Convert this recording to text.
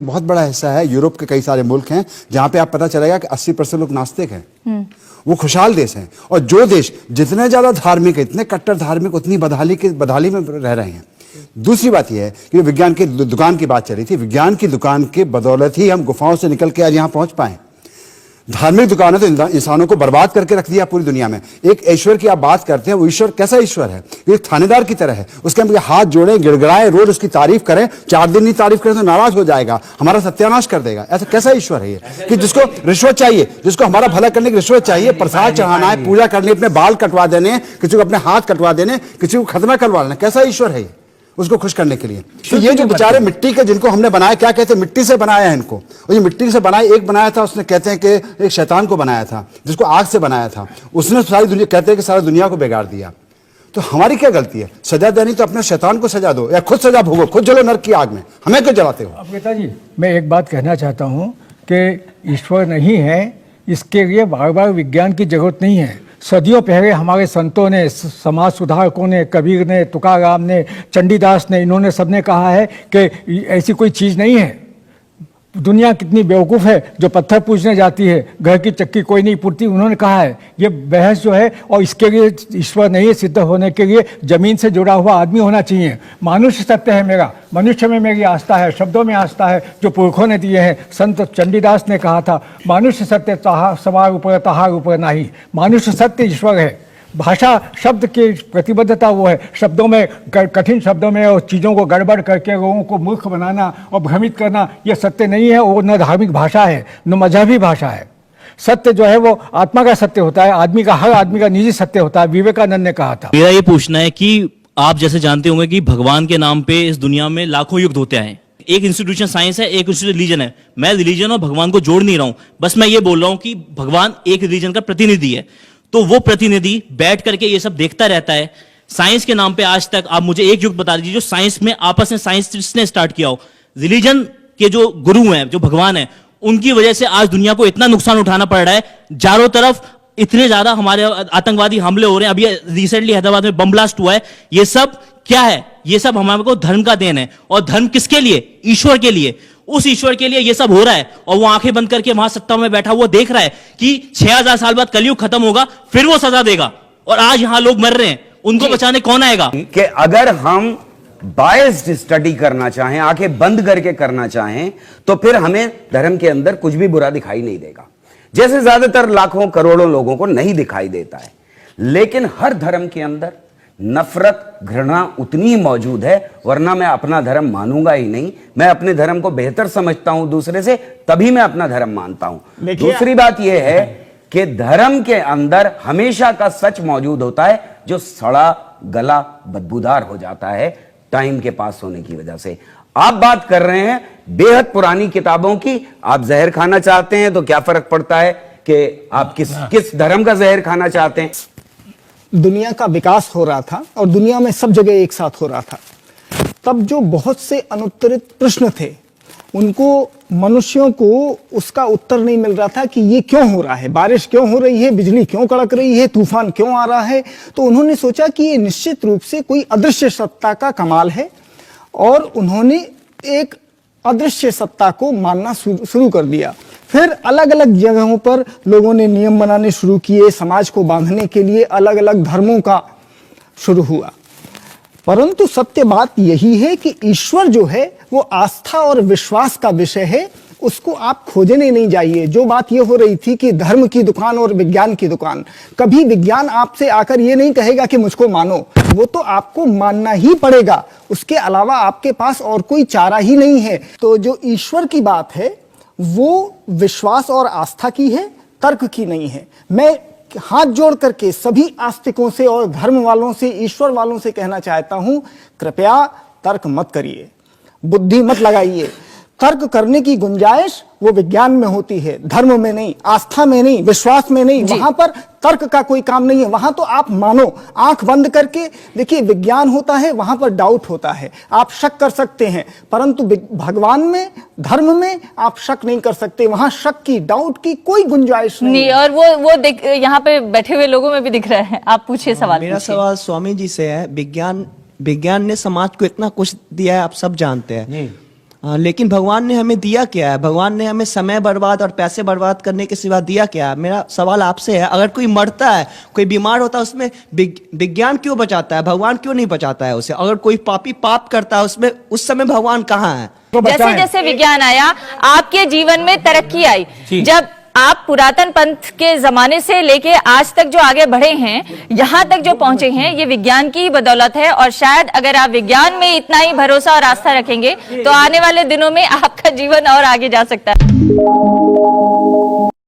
बहुत बड़ा हिस्सा है। यूरोप के कई सारे मुल्क हैं जहां पे आप पता चलेगा कि 80% लोग नास्तिक हैं। वो खुशहाल देश हैं। और जो देश जितने ज्यादा धार्मिक है, इतने कट्टर धार्मिक, उतनी बदहाली में रह रहे हैं। दूसरी बात यह है कि विज्ञान की दुकान की बात चल रही थी। विज्ञान की दुकान के बदौलत ही हम गुफाओं से निकल के आज यहां पहुंच पाए। धार्मिक दुकान है तो इंसानों को बर्बाद करके रख दिया पूरी दुनिया में। एक ईश्वर की आप बात करते हैं, वो ईश्वर कैसा ईश्वर है? ये थानेदार की तरह है। उसके हम हाथ जोड़ें, गिड़गिड़ाएं, रोज उसकी तारीफ करें, 4 दिन नहीं तारीफ करें तो नाराज हो जाएगा, हमारा सत्यानाश कर देगा। ऐसा कैसा ईश्वर है ये कि जिसको रिश्वत चाहिए, जिसको हमारा भला करने की रिश्वत चाहिए, प्रसाद चढ़ाना है, पूजा करनी, अपने बाल कटवा देने, किसी को अपने हाथ कटवा देने, किसी को खतना करवा लेना, कैसा ईश्वर है ये उसको खुश करने के लिए? तो ये जो बेचारे मिट्टी के जिनको हमने बनाया, क्या कहते हैं, मिट्टी से बनाया है इनको। और ये मिट्टी से बनाया, एक बनाया था उसने, कहते हैं कि एक शैतान को बनाया था जिसको आग से बनाया था, उसने सारी दुनिया, कहते हैं कि सारी दुनिया को बिगाड़ दिया। तो हमारी क्या गलती है? सजा देनी तो अपने शैतान को सजा दो, या खुद सजा भोगो, खुद जलो नरक की आग में, हमें क्यों जलाते हो? अमृता जी, मैं एक बात कहना चाहता हूँ कि ईश्वर नहीं है, इसके लिए बार बार विज्ञान की जरूरत नहीं है। सदियों पहले हमारे संतों ने, समाज सुधारकों ने, कबीर ने, तुकाराम ने, चंडीदास ने, इन्होंने सबने कहा है कि ऐसी कोई चीज़ नहीं है। दुनिया कितनी बेवकूफ़ है जो पत्थर पूजने जाती है, घर की चक्की कोई नहीं पूछती। उन्होंने कहा है ये बहस जो है, और इसके लिए ईश्वर नहीं सिद्ध होने के लिए ज़मीन से जुड़ा हुआ आदमी होना चाहिए। मानुष्य सत्य है मेरा, मनुष्य में मेरी आस्था है, शब्दों में आस्था है जो पुरखों ने दिए हैं। संत चंडीदास ने कहा था, मानुष्य सत्य सवार ऊपर तहार ऊपर नाही। मानुष्य सत्य ईश्वर है। भाषा शब्द की प्रतिबद्धता वो है, शब्दों में, कठिन शब्दों में और चीज़ों को गड़बड़ करके लोगों को मूर्ख बनाना और भ्रमित करना, ये सत्य नहीं है। वो न धार्मिक भाषा है न मजहबी भाषा है। सत्य जो है वो आत्मा का सत्य होता है, आदमी का, हर आदमी का निजी सत्य होता है। विवेकानंद ने कहा था। मेरा ये पूछना है कि आप जैसे जानते होंगे कि भगवान के नाम पे इस दुनिया में लाखों युद्ध होते हैं। एक इंस्टीट्यूशन साइंस है, एक इंस्टीट्यूशन रिलीजन है। मैं रिलीजन और भगवान को जोड़ नहीं रहा हूं, बस मैं ये बोल रहा हूं कि भगवान एक रिलीजन का प्रतिनिधि है। तो वो प्रतिनिधि बैठ करके ये सब देखता रहता है। साइंस के नाम पे आज तक आप मुझे एक युग बता दीजिए जो साइंस में आपस में साइंस ने स्टार्ट किया हो। रिलीजन के जो गुरु हैं, जो भगवान हैं, उनकी वजह से आज दुनिया को इतना नुकसान उठाना पड़ रहा है। चारों तरफ इतने ज्यादा हमारे आतंकवादी हमले हो रहे हैं। अभी रिसेंटली हैदराबाद में बम ब्लास्ट हुआ है। ये सब क्या है? ये सब हमारे को धर्म का देन है। और धर्म किसके लिए? ईश्वर के लिए। उस ईश्वर के लिए ये सब हो रहा है। और वो आंखें बंद करके वहां सत्ता में बैठा हुआ देख रहा है कि 6000 साल बाद कलयुग खत्म होगा, फिर वो सजा देगा। और आज यहां लोग मर रहे हैं, उनको बचाने कौन आएगा? कि अगर हम बायस्ड स्टडी करना चाहें, आंखें बंद करके करना चाहें, तो फिर हमें धर्म के अंदर कुछ भी बुरा दिखाई नहीं देगा, जैसे ज्यादातर लाखों करोड़ों लोगों को नहीं दिखाई देता है। लेकिन हर धर्म के अंदर नफरत, घृणा उतनी ही मौजूद है, वरना मैं अपना धर्म मानूंगा ही नहीं। मैं अपने धर्म को बेहतर समझता हूं दूसरे से, तभी मैं अपना धर्म मानता हूं। दूसरी बात यह है कि धर्म के अंदर हमेशा का सच मौजूद होता है, जो सड़ा गला बदबूदार हो जाता है टाइम के पास होने की वजह से। आप बात कर रहे हैं बेहद पुरानी किताबों की। आप जहर खाना चाहते हैं तो क्या फर्क पड़ता है कि आप किस धर्म का जहर खाना चाहते हैं? दुनिया का विकास हो रहा था और दुनिया में सब जगह एक साथ हो रहा था। तब जो बहुत से अनुत्तरित प्रश्न थे, उनको, मनुष्यों को उसका उत्तर नहीं मिल रहा था कि ये क्यों हो रहा है, बारिश क्यों हो रही है, बिजली क्यों कड़क रही है, तूफान क्यों आ रहा है। तो उन्होंने सोचा कि ये निश्चित रूप से कोई अदृश्य सत्ता का कमाल है, और उन्होंने एक अदृश्य सत्ता को मानना शुरू कर दिया। फिर अलग अलग जगहों पर लोगों ने नियम बनाने शुरू किए, समाज को बांधने के लिए अलग अलग धर्मों का शुरू हुआ। परंतु सत्य बात यही है कि ईश्वर जो है वो आस्था और विश्वास का विषय है, उसको आप खोजने नहीं जाइए। जो बात ये हो रही थी कि धर्म की दुकान और विज्ञान की दुकान, कभी विज्ञान आपसे आकर ये नहीं कहेगा कि मुझको मानो, वो तो आपको मानना ही पड़ेगा। उसके अलावा आपके पास और कोई चारा ही नहीं है। तो जो ईश्वर की बात है वो विश्वास और आस्था की है, तर्क की नहीं है। मैं हाथ जोड़ करके सभी आस्तिकों से और धर्म वालों से, ईश्वर वालों से कहना चाहता हूं, कृपया तर्क मत करिए, बुद्धि मत लगाइए। तर्क करने की गुंजाइश वो विज्ञान में होती है, धर्म में नहीं, आस्था में नहीं, विश्वास में नहीं। वहां पर तर्क का कोई काम नहीं है। वहां तो आप मानो, आंख बंद करके देखिए। विज्ञान होता है, वहां पर डाउट होता है, आप शक कर सकते हैं, परंतु भगवान में, धर्म में आप शक नहीं कर सकते। वहां शक की, डाउट की कोई गुंजाइश नहीं। और वो यहाँ पे बैठे हुए लोगों में भी दिख रहा है। आप पूछिए सवाल। मेरा सवाल स्वामी जी से है। विज्ञान ने समाज को इतना कुछ दिया है, आप सब जानते हैं। लेकिन भगवान ने हमें दिया क्या है? भगवान ने हमें समय बर्बाद और पैसे बर्बाद करने के सिवा दिया क्या है? मेरा सवाल आपसे है, अगर कोई मरता है, कोई बीमार होता है, उसमें विज्ञान क्यों बचाता है? भगवान क्यों नहीं बचाता है उसे? अगर कोई पापी पाप करता है, उसमें उस समय भगवान कहाँ है? तो जैसे बताएं। जैसे विज्ञान आया, आपके जीवन में तरक्की आई। जब आप पुरातन पंथ के जमाने से लेके आज तक जो आगे बढ़े हैं, यहाँ तक जो पहुंचे हैं, ये विज्ञान की ही बदौलत है। और शायद अगर आप विज्ञान में इतना ही भरोसा और आस्था रखेंगे तो आने वाले दिनों में आपका जीवन और आगे जा सकता है।